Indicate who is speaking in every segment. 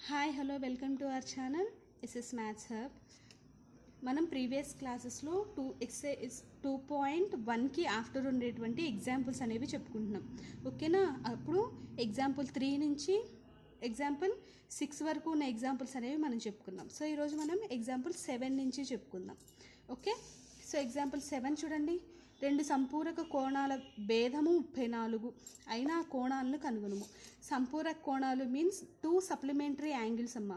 Speaker 1: Hi hello welcome to our channel SS maths hub. మనం previous క్లాసెస్లో 2.1కి after ఉండేటువంటి ఎగ్జాంపుల్స్ అనేవి చెప్పుకుంటున్నాం. ఓకేనా? అప్పుడు ఎగ్జాంపుల్ 3 నుంచి ఎగ్జాంపుల్ 6 వరకు ఉన్న ఎగ్జాంపుల్స్ అనేవి మనం చెప్పుకున్నాం. సో ఈరోజు మనం ఎగ్జాంపుల్ 7 నుంచి చెప్పుకుందాం. ఓకే, సో ఎగ్జాంపుల్ 7 చూడండి. 2 సంపూరక కోణాల భేదము 34 అయినా కోణాలను కనుగొనుము. సంపూరక కోణాలు మీన్స్ 2 సప్లిమెంటరీ యాంగిల్స్ అమ్మ.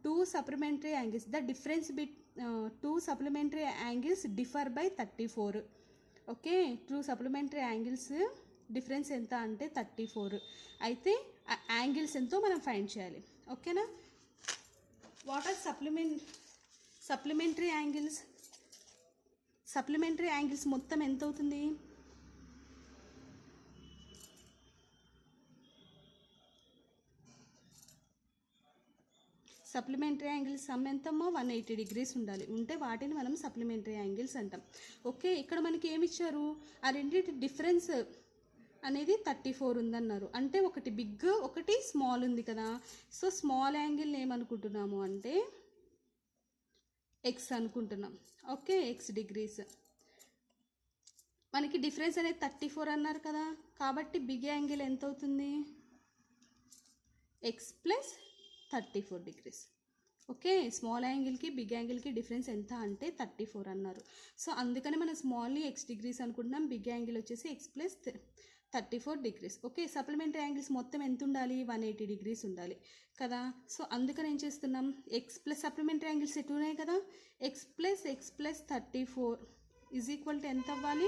Speaker 1: 2 supplementary angles, the difference 2 supplementary angles differ by 34. Okay, 2 supplementary angles difference ఎంత అంటే 34. అయితే ఆ యాంగిల్స్ ఎంతో మనం ఫైండ్ చేయాలి. ఓకేనా? What are supplementary angles? Supplementary angles మొత్తం ఎంత అవుతుంది? సప్లిమెంటరీ యాంగిల్స్ సమ్ ఎంతమ్మో 180 డిగ్రీస్ ఉండాలి. ఉంటే వాటిని మనం సప్లిమెంటరీ యాంగిల్స్ అంటాం. ఓకే, ఇక్కడ మనకి ఏమి ఇచ్చారు? ఆ రెండింటి డిఫరెన్స్ అనేది 34 ఉందన్నారు. అంటే ఒకటి బిగ్ ఒకటి స్మాల్ ఉంది కదా. సో స్మాల్ యాంగిల్ ఏమనుకుంటున్నాము అంటే ఎక్స్ అనుకుంటున్నాం. Okay, X degrees. మనకి డిఫరెన్స్ అనేది 34 అన్నారు కదా, కాబట్టి బిగ్ యాంగిల్ ఎంత అవుతుంది? X plus 34 degrees. Okay, small యాంగిల్కి బిగ్ యాంగిల్కి డిఫరెన్స్ ఎంత అంటే 34 అన్నారు. సో అందుకని మనం స్మాల్ని ఎక్స్ డిగ్రీస్ అనుకుంటున్నాం, బిగ్ యాంగిల్ వచ్చేసి X plus 34 degrees. Okay, supplementary angles మొత్తం ఎంత ఉండాలి? 180 డిగ్రీస్ ఉండాలి కదా. సో అందుకని ఏం చేస్తున్నాం? ఎక్స్ ప్లస్ సప్లిమెంటరీ యాంగిల్స్ ఎటు ఉన్నాయి కదా, X plus 34 is equal to ఎంత అవ్వాలి?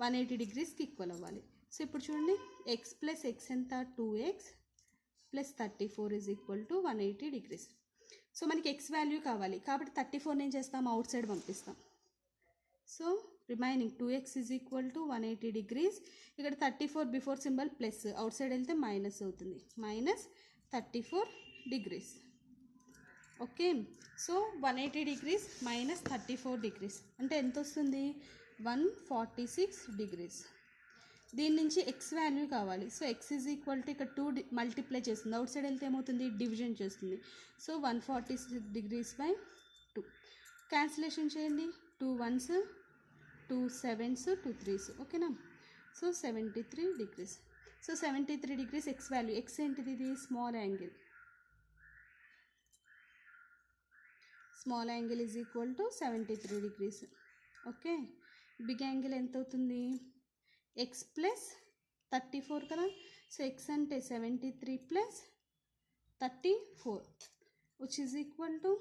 Speaker 1: 180 డిగ్రీస్కి ఈక్వల్ అవ్వాలి. సో ఇప్పుడు చూడండి, ఎక్స్ ప్లస్ ఎక్స్ ఎంత? 2x plus 34 is equal to 180 degrees. So మనకి ఎక్స్ వాల్యూ కావాలి కాబట్టి 34 ఏం చేస్తాం? అవుట్ సైడ్ పంపిస్తాం. So remaining 2x is equal to 180 degrees. ఇక్కడ 34 before symbol plus, out side వెళ్తే మైనస్ అవుతుంది, minus 34 degrees. Okay, so 180 degrees minus 34 degrees అంటే ఎంత వస్తుంది? 146 డిగ్రీస్. దీని నుంచి ఎక్స్ వాల్యూ కావాలి. So X is equal to ఇక్కడ 2 మల్టిప్లై చేస్తుంది, అవుట్ సైడ్ వెళ్తే ఏమవుతుంది? డివిజన్ చేస్తుంది. సో 146 డిగ్రీస్ బై 2 క్యాన్సిలేషన్ చేయండి. 2 1s 2 7s 2 3s. ఓకేనా? So 73 degrees. So 73 degrees x value. X ఏంటిది? ఇది small angle. Small angle is equal to 73 degrees. Okay, big angle ఎంత అవుతుంది? ఎక్స్ ప్లస్ 34 కదా. సో ఎక్స్ అంటే 73 plus 34 which is equal to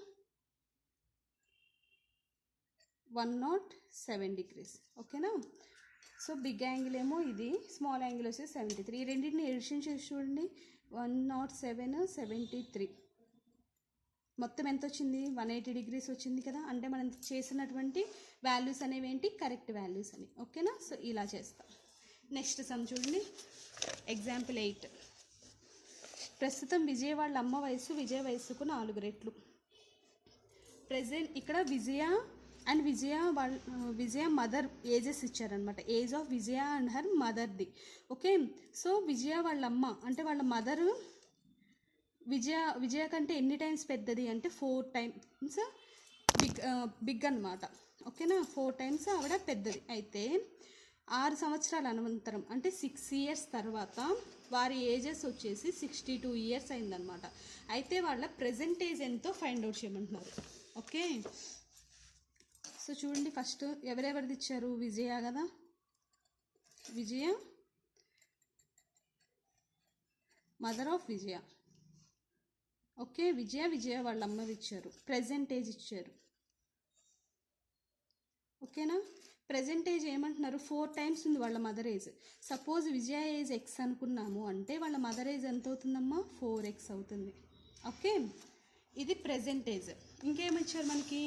Speaker 1: 107 degrees. ఓకేనా? So big angle ఏమో ఇది, small angle వచ్చేసి 73. ఈ రెండింటిని ఎడిషన్ చేసి చూడండి. 107 73 మొత్తం ఎంత వచ్చింది? 180 డిగ్రీస్ వచ్చింది కదా. అంటే మనం చేసినటువంటి వాల్యూస్ అనేవి ఏంటి? కరెక్ట్ వాల్యూస్ అని. ఓకేనా? సో ఇలా చేస్తాం. నెక్స్ట్ సమ్ చూడండి, ఎగ్జాంపుల్ 8. ప్రస్తుతం విజయ వాళ్ళ అమ్మ వయసు విజయ వయసుకు 4 రెట్లు. ప్రెజెంట్ ఇక్కడ Vijaya and Vijaya mother ages ఇచ్చారనమాట. Age of Vijaya and her మదర్ది. ఓకే, సో విజయ వాళ్ళ అమ్మ అంటే వాళ్ళ మదరు విజయ కంటే ఎన్ని టైమ్స్ పెద్దది అంటే 4 టైమ్స్ బిగ్ అనమాట. ఓకేనా? 4 టైమ్స్ ఆవిడ పెద్దది. అయితే 6 సంవత్సరాల అనంతరం అంటే 6 ఇయర్స్ తర్వాత వారి ఏజెస్ వచ్చేసి 62 ఇయర్స్ అయిందనమాట. అయితే వాళ్ళ ప్రెజెంట్ ఏజ్ ఎంతో ఫైండ్ అవుట్ చేయమంటున్నారు. ఓకే, సో చూడండి, ఫస్ట్ ఎవరెవరిది ఇచ్చారు? విజయ కదా, విజయ మదర్ ఆఫ్ విజయ. ఓకే, విజయ వాళ్ళ అమ్మది ఇచ్చారు, ప్రెజెంట్ ఏజ్ ఇచ్చారు. ఓకేనా? ప్రెజెంట్ ఏజ్ ఏమంటున్నారు? 4 టైమ్స్ ఉంది వాళ్ళ మదర్ ఏజ్. సపోజ్ విజయ ఏజ్ ఎక్స్ అనుకున్నాము అంటే వాళ్ళ మదర్ ఏజ్ ఎంత అవుతుందమ్మా? 4x అవుతుంది. ఓకే, ఇది ప్రెజెంట్ ఏజ్. ఇంకేమిచ్చారు మనకి?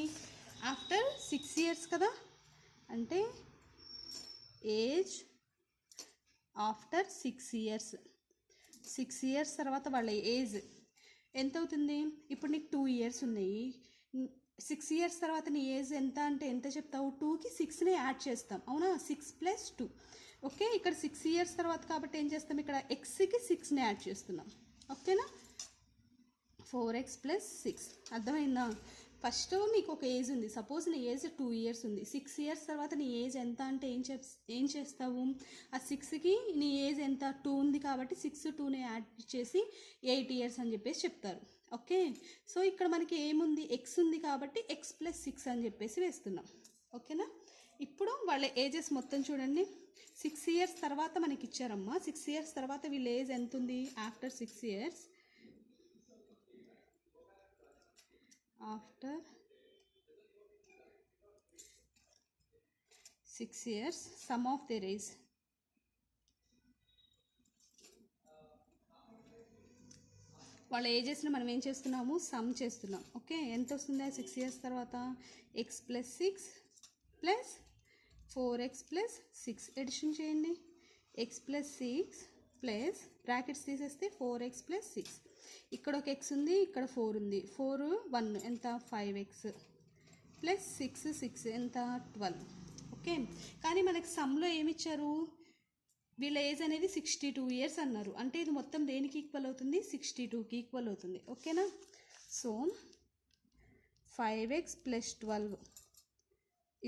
Speaker 1: ఆఫ్టర్ 6 ఇయర్స్ కదా, అంటే ఏజ్ ఆఫ్టర్ 6 ఇయర్స్. 6 ఇయర్స్ తర్వాత వాళ్ళ ఏజ్ ఎంత అవుతుంది? ఇప్పుడు నీకు 2 ఇయర్స్ ఉన్నాయి. 6 ఇయర్స్ తర్వాత నీ ఏజ్ ఎంత అంటే ఎంత చెప్తావు? 2కి 6ని యాడ్ చేస్తాం, అవునా? 6 + 2. ఓకే, ఇక్కడ 6 ఇయర్స్ తర్వాత కాబట్టి ఏం చేస్తాం? ఇక్కడ ఎక్స్కి 6ని యాడ్ చేస్తున్నాం. ఓకేనా? 4x plus 6. అర్థమైందా? ఫస్ట్ మీకు ఒక ఏజ్ ఉంది. సపోజ్ నీ ఏజ్ 2 years ఉంది. 6 years తర్వాత నీ ఏజ్ ఎంత అంటే ఏం చేస్తావు? ఆ 6కి నీ ఏజ్ ఎంత 2 ఉంది కాబట్టి 6 2ని యాడ్ చేసి 8 years అని చెప్పేసి చెప్తారు. ఓకే, సో ఇక్కడ మనకి ఏముంది? ఎక్స్ ఉంది కాబట్టి x ప్లస్ 6 అని చెప్పేసి వేస్తున్నాం. ఓకేనా? ఇప్పుడు వాళ్ళ ఏజెస్ మొత్తం చూడండి. 6 years తర్వాత మనకి ఇచ్చారమ్మా. 6 years తర్వాత వీళ్ళ ఏజ్ ఎంత ఉంది? After 6 years, after 6 years, sum of their age. వాళ్ళ ఏజెస్ని మనం ఏం చేస్తున్నాము? సమ్ చేస్తున్నాం. ఓకే, ఎంత వస్తుంది 6 years తర్వాత? X plus 6 plus 4x plus 6 addition చేయండి. ఎక్స్ ప్లస్ 6 ప్లస్ బ్రాకెట్స్ తీసేస్తే 4x ప్లస్ 6. ఇక్కడ ఒక ఎక్స్ ఉంది, ఇక్కడ 4 ఉంది. 4 1 ఎంత? 5x ప్లస్ 6 6 ఎంత? 12. ఓకే, కానీ మనకి సమ్లో ఏమి ఇచ్చారు? వీళ్ళ ఏజ్ అనేది 62 years అన్నారు. అంటే ఇది మొత్తం దేనికి ఈక్వల్ అవుతుంది? 62కి ఈక్వల్ అవుతుంది. ఓకేనా? So 5x plus 12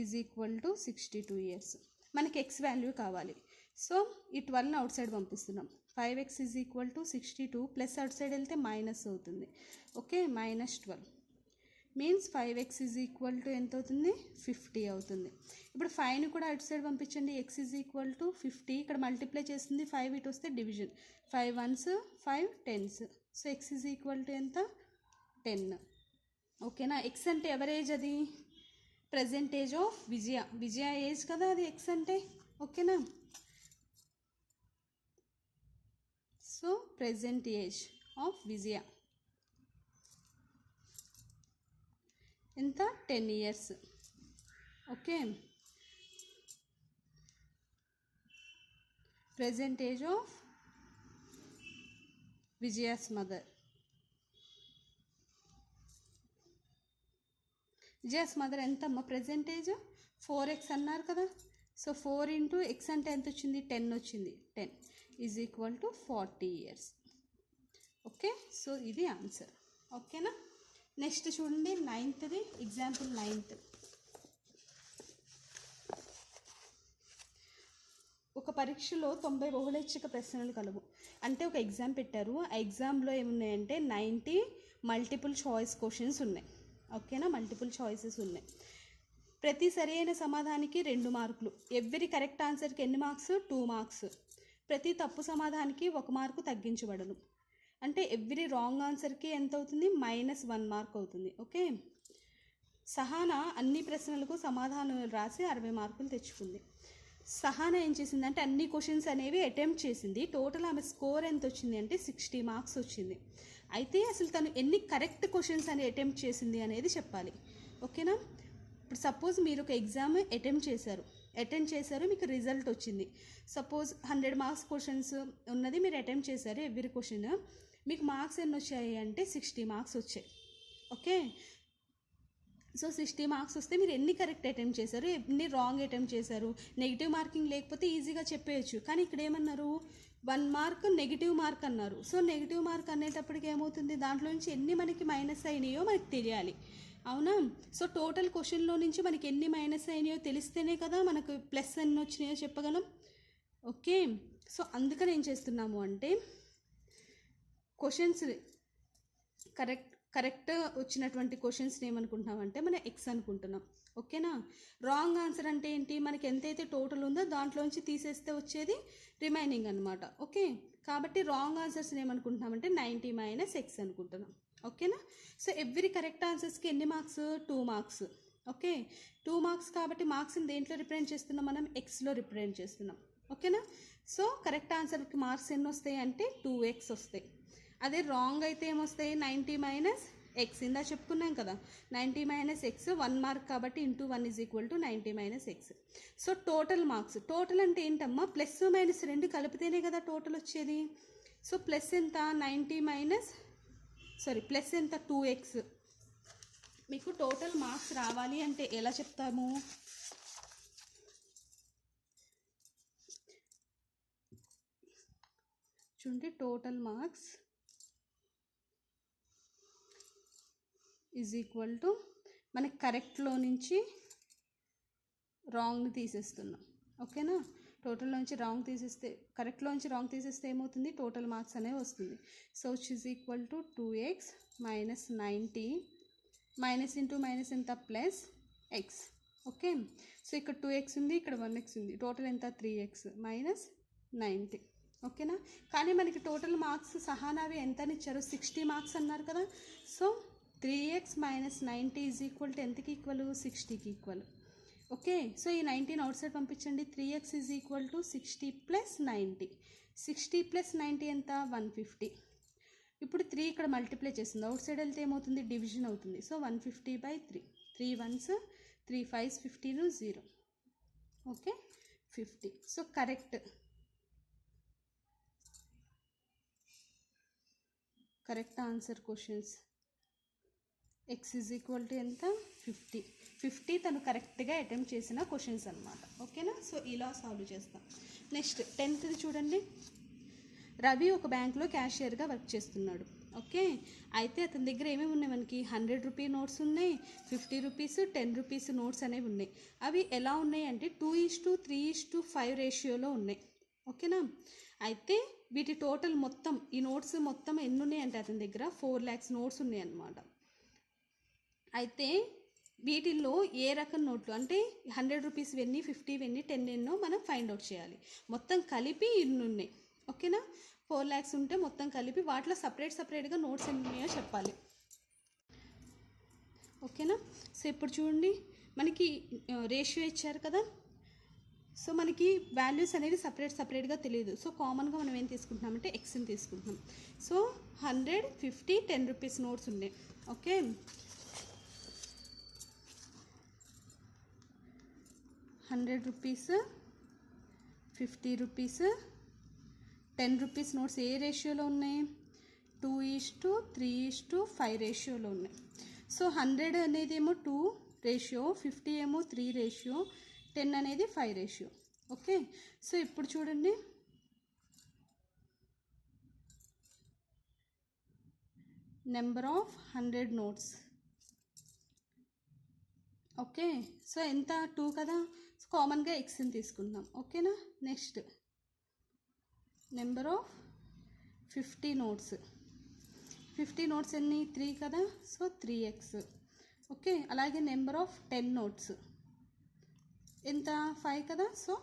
Speaker 1: is equal to 62 years. మనకి ఎక్స్ వాల్యూ కావాలి. సో ఈ 12ని అవుట్ సైడ్ పంపిస్తున్నాం. 5x is equal to 62 plus out side వెళ్తే మైనస్ అవుతుంది. Okay, minus 12 means 5x is equal to ఎంత అవుతుంది? 50 అవుతుంది. ఇప్పుడు 5ని కూడా అవుట్ సైడ్ పంపించండి. x is equal to 50. ఇక్కడ మల్టిప్లై చేస్తుంది 5, ఇటు వస్తే division. 5 1s 5 10s. So x is equal to ఎంత? 10. ఓకేనా? x అంటే ఎవరి ఏజ్? అది present age of Vijaya age కదా అది x అంటే. ఓకేనా? సో ప్రజెంట్ ఏజ్ ఆఫ్ విజయ ఎంత? 10 years. Okay, present age of Vijaya's mother. Vijaya's mother ఎంత అమ్మ ప్రజెంట్ ఏజ్? 4x అన్నారు కదా. సో 4 ఇంటూ ఎక్స్ అంటే ఎంత వచ్చింది? 10 వచ్చింది. 10 is equal to 40 years. Okay, so ఇది ఆన్సర్. ఓకేనా? నెక్స్ట్ చూడండి 9th ఎగ్జాంపుల్. 9th ఒక పరీక్షలో 90 బహుళైచ్ఛిక ప్రశ్నలు కలవు. అంటే ఒక ఎగ్జామ్ పెట్టారు. ఆ ఎగ్జామ్లో ఏమున్నాయంటే 90 మల్టిపుల్ చాయిస్ క్వశ్చన్స్ ఉన్నాయి. ఓకేనా? మల్టిపుల్ చాయిసెస్ ఉన్నాయి. ప్రతి సరి అయిన సమాధానానికి 2 మార్కులు. ఎవ్రీ కరెక్ట్ ఆన్సర్కి ఎన్ని మార్క్స్? 2 మార్క్స్. ప్రతి తప్పు సమాధానానికి 1 మార్కు తగ్గించబడను. అంటే ఎవ్రీ రాంగ్ ఆన్సర్కి ఎంత అవుతుంది? -1 మార్క్ అవుతుంది. ఓకే, సహానా అన్ని ప్రశ్నలకు సమాధానాలు రాసి 60 మార్కులు తెచ్చుకుంది. సహానా ఏం చేసింది అంటే అన్ని క్వశ్చన్స్ అనేవి అటెంప్ట్ చేసింది. టోటల్ ఆమె స్కోర్ ఎంత వచ్చింది అంటే 60 మార్క్స్ వచ్చింది. అయితే అసలు తను ఎన్ని కరెక్ట్ క్వశ్చన్స్ అని అటెంప్ట్ చేసింది అనేది చెప్పాలి. ఓకేనా? ఇప్పుడు సపోజ్ మీరు ఒక ఎగ్జామ్ అటెండ్ చేశారు, మీకు రిజల్ట్ వచ్చింది. సపోజ్ 100 మార్క్స్ క్వశ్చన్స్ ఉన్నది మీరు అటెంప్ట్ చేశారు. ఎవ్రీ క్వశ్చన్ మీకు మార్క్స్ ఎన్ని వచ్చాయి అంటే 60 మార్క్స్ వచ్చాయి. ఓకే, సో 60 మార్క్స్ వస్తే మీరు ఎన్ని కరెక్ట్ అటెంప్ట్ చేశారు, ఎన్ని రాంగ్ అటెంప్ట్ చేశారు. నెగిటివ్ మార్కింగ్ లేకపోతే ఈజీగా చెప్పేయచ్చు. కానీ ఇక్కడ ఏమన్నారు? 1 మార్క్ నెగిటివ్ మార్క్ అన్నారు. సో నెగిటివ్ మార్క్ అనేటప్పటికి ఏమవుతుంది? దాంట్లో నుంచి ఎన్ని మనకి మైనస్ అయినాయో మనకి తెలియాలి. అవునా? సో టోటల్ క్వశ్చన్లో నుంచి మనకి ఎన్ని మైనస్ అయినాయో తెలిస్తేనే కదా మనకు ప్లస్ ఎన్ని వచ్చినాయో చెప్పగలం. ఓకే, సో అందుకని ఏం చేస్తున్నాము అంటే క్వశ్చన్స్ కరెక్ట్ వచ్చినటువంటి క్వశ్చన్స్ని ఏమనుకుంటున్నామంటే మనం ఎక్స్ అనుకుంటున్నాం. ఓకేనా? రాంగ్ ఆన్సర్ అంటే ఏంటి? మనకి ఎంతైతే టోటల్ ఉందో దాంట్లోంచి తీసేస్తే వచ్చేది రిమైనింగ్ అనమాట. ఓకే, కాబట్టి రాంగ్ ఆన్సర్స్ని ఏమనుకుంటున్నామంటే 90 మైనస్ ఎక్స్ అనుకుంటున్నాం. ఓకేనా? సో ఎవ్రీ కరెక్ట్ ఆన్సర్స్కి ఎన్ని మార్క్స్? 2 మార్క్స్. ఓకే, 2 మార్క్స్ కాబట్టి మార్క్స్ని దేంట్లో రిప్రజెంట్ చేస్తున్నాం మనం? ఎక్స్లో రిప్రజెంట్ చేస్తున్నాం. ఓకేనా? సో కరెక్ట్ ఆన్సర్కి మార్క్స్ ఎన్ని వస్తాయి అంటే 2x వస్తాయి. అదే రాంగ్ అయితే ఏమొస్తాయి? 90 మైనస్ ఎక్స్. ఇందా చెప్పుకున్నాం కదా, 90 మైనస్ ఎక్స్ 1 మార్క్ కాబట్టి into 1 is equal to 90 minus X. So total marks. Total అంటే ఏంటమ్మా? ప్లస్ మైనస్ 2 కలిపితేనే కదా టోటల్ వచ్చేది. సో ప్లస్ ఎంత? 90 మైనస్ ప్లస్ ఎంత? 2x. మీకు టోటల్ మార్క్స్ రావాలి అంటే ఎలా చెప్తాము? చూడండి, total marks is equal to మనకి కరెక్ట్లో నుంచి రాంగ్ని తీసేస్తున్నాం. ఓకేనా, టోటల్లోంచి రాంగ్ తీసేస్తే, కరెక్ట్లోంచి రాంగ్ తీసేస్తే ఏమవుతుంది, టోటల్ మార్క్స్ అనేవి వస్తుంది. So which is equal to 2x minus 90 minus into minus ఎంత ప్లస్ x. ఓకే, సో ఇక్కడ 2x ఉంది, ఇక్కడ 1x ఉంది, టోటల్ ఎంత 3x మైనస్ 90. ఓకేనా, కానీ మనకి టోటల్ మార్క్స్ సహానావి ఎంత ఇచ్చారు, 60 మార్క్స్ అన్నారు కదా. So 3x minus 90 is equal to ఎంతకి ఈక్వల్, 60కి ఈక్వల్. ఓకే, సో ఈ 19 అవుట్ సైడ్ పంపించండి. 3x is equal to 60 plus 90. 60 plus 90 ఎంత, 150. ఇప్పుడు 3 ఇక్కడ మల్టిప్లై చేస్తుంది, అవుట్ సైడ్ వెళ్తే ఏమవుతుంది, డివిజన్ అవుతుంది. So 150/3. 3 1s 3 5s 15 0. Okay, 50. So correct answer questions. x is equal to ఎంత, 50 తను కరెక్ట్గా అటెంప్ట్ చేసిన క్వశ్చన్స్ అనమాట. ఓకేనా, సో ఇలా సాల్వ్ చేస్తాం. నెక్స్ట్ 10th చూడండి. రవి ఒక బ్యాంక్లో క్యాషియర్గా వర్క్ చేస్తున్నాడు. ఓకే, అయితే అతని దగ్గర ఏమేమి ఉన్నాయి, మనకి 100 రూపీ నోట్స్ ఉన్నాయి, 50 రూపీస్ 10 రూపీస్ నోట్స్ అనేవి ఉన్నాయి. అవి ఎలా ఉన్నాయి అంటే 2:3:5 రేషియోలో ఉన్నాయి. ఓకేనా, అయితే వీటి టోటల్ మొత్తం, ఈ నోట్స్ మొత్తం ఎన్ని ఉన్నాయి అంటే అతని దగ్గర 4 lakhs నోట్స్ ఉన్నాయి అన్నమాట. అయితే వీటిల్లో ఏ రకం నోట్లు అంటే 100 రూపీస్ ఎన్ని, 50 ఎన్ని, 10 ఎన్నో మనం ఫైండ్ అవుట్ చేయాలి. మొత్తం కలిపి ఇన్ని ఉన్నాయి. ఓకేనా, 4 lakhs ఉంటే మొత్తం కలిపి వాటిలో సపరేట్గా నోట్స్ ఎన్ని ఉన్నాయో చెప్పాలి. ఓకేనా, సో ఇప్పుడు చూడండి, మనకి రేషియో ఇచ్చారు కదా. సో మనకి వాల్యూస్ అనేవి సపరేట్గా తెలియదు. సో కామన్గా మనం ఏం తీసుకుంటున్నామంటే ఎక్స్ని తీసుకుంటున్నాం. సో 100, 50, 10 రూపీస్ నోట్స్ ఉన్నాయి. Okay, 100 rupees, 50 rupees, 10 rupees notes ఏ రేషియోలో ఉన్నాయి, 2:3:5 రేషియోలో ఉన్నాయి. సో 100 అనేది ఏమో 2 రేషియో, 50 ఏమో 3 రేషియో, 10 అనేది 5 రేషియో. ఓకే, సో ఇప్పుడు చూడండి, number of 100 notes. Okay, so ఎంత, 2 కదా. కామన్గా ఎక్స్ని తీసుకుందాం. ఓకేనా, next number of 50 notes. 50 notes ఎన్ని, 3 కదా. So 3x. ఓకే, అలాగే నెంబర్ ఆఫ్ 10 నోట్స్ ఎంత, 5 కదా. సో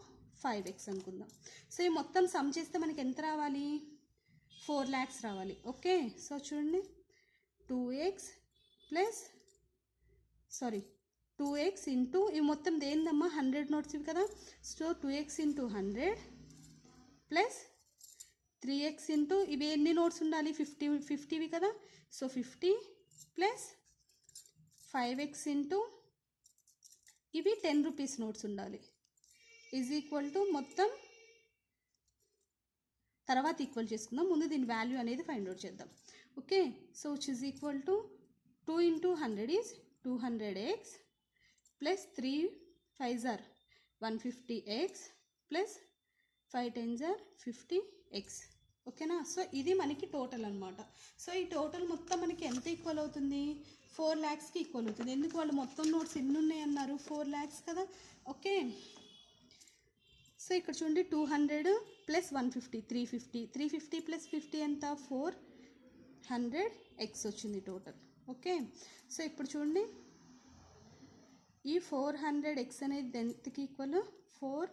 Speaker 1: 5x అనుకుందాం. సో ఈ మొత్తం సమ్ చేస్తే మనకి ఎంత రావాలి, 4 lakhs రావాలి. ఓకే, సో చూడండి, 2x ఇంటూ ఈ మొత్తం దేనిదమ్మా, 100 నోట్స్ ఇవి కదా. So 2x into 100 plus 3x into ఇవి ఎన్ని నోట్స్ ఉండాలి, 50 కదా. సో 50 ప్లస్ 5x ఇంటూ ఇవి 10 రూపీస్ నోట్స్ ఉండాలి, ఈజ్ ఈక్వల్ టు మొత్తం తర్వాత ఈక్వల్ చేసుకుందాం. ముందు దీని వాల్యూ అనేది ఫైండ్ అవుట్ చేద్దాం. Okay, so which is equal to 2 into 100 is 200x plus 3 5s are 150x plus 5 10s are 50x. ఓకేనా, సో ఇది మనకి టోటల్ అనమాట. సో ఈ టోటల్ మొత్తం మనకి ఎంత ఈక్వల్ అవుతుంది, 4 lakhsకి ఈక్వల్ అవుతుంది. ఎందుకు, వాళ్ళు మొత్తం నోట్స్ ఎన్ని ఉన్నాయి అన్నారు, 4 lakhs కదా. ఓకే, సో ఇక్కడ చూడండి, 200 ప్లస్ 150 350, 350 ప్లస్ 50 ఎంత, 400x వచ్చింది టోటల్. ఓకే, సో ఇప్పుడు చూడండి, ఈ 400x అనేది ఎంతకి ఈక్వల్, 4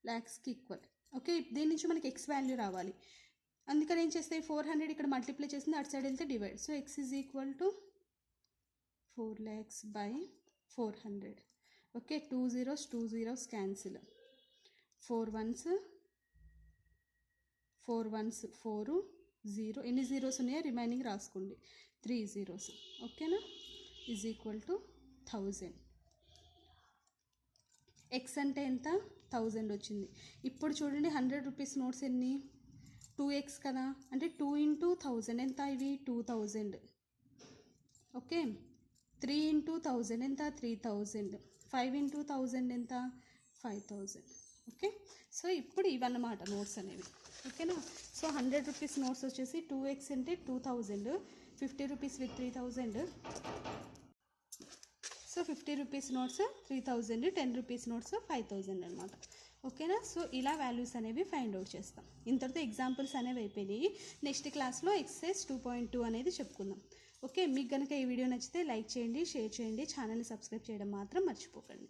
Speaker 1: lakhsకి ఈక్వల్. ఓకే, దీని నుంచి మనకి x వాల్యూ రావాలి. అందుకని ఏం చేస్తే 400 ఇక్కడ మల్టిప్లై చేసింది, అటు సైడ్ వెళ్తే divide. So x is equal to 4 lakhs/400. Okay, 2 zeros cancel, 4 1s 4 0, ఎన్ని జీరోస్ ఉన్నాయో రిమైనింగ్ రాసుకోండి, 3 zeros. ఓకేనా, ఈజ్ ఈక్వల్ టు 1000. ఎక్స్ అంటే ఎంత, 1000 వచ్చింది. ఇప్పుడు చూడండి, 100 రూపీస్ నోట్స్ ఎన్ని, 2x కదా. అంటే 2 ఇంటూ 1000 ఎంత, ఇవి 2000. ఓకే, 3 ఇంటూ 1000 ఎంత, 3000. 5 ఇంటూ 1000 ఎంత, 5000. ఓకే, సో ఇప్పుడు ఇవన్నమాట నోట్స్ అనేవి. ఓకేనా, సో 100 రూపీస్ నోట్స్ వచ్చేసి 2x అంటే 2000, 50 rupees with 3000. So 50 rupees notes 3000, 10 rupees notes 5000 అనమాట. ఓకేనా? సో ఇలా వాల్యూస్ అనేవి ఫైండ్ అవుట్ చేస్తాం. ఇంతటితో ఎగ్జాంపుల్స్ అనేవి అయిపోయినాయి. నెక్స్ట్ క్లాస్లో ఎక్సర్సైజ్ 2.2 అనేది చెప్పుకుందాం. ఓకే, మీకు కనుక ఈ వీడియో నచ్చితే లైక్ చేయండి, షేర్ చేయండి, ఛానల్ని సబ్స్క్రైబ్ చేయడం మాత్రం మర్చిపోకండి.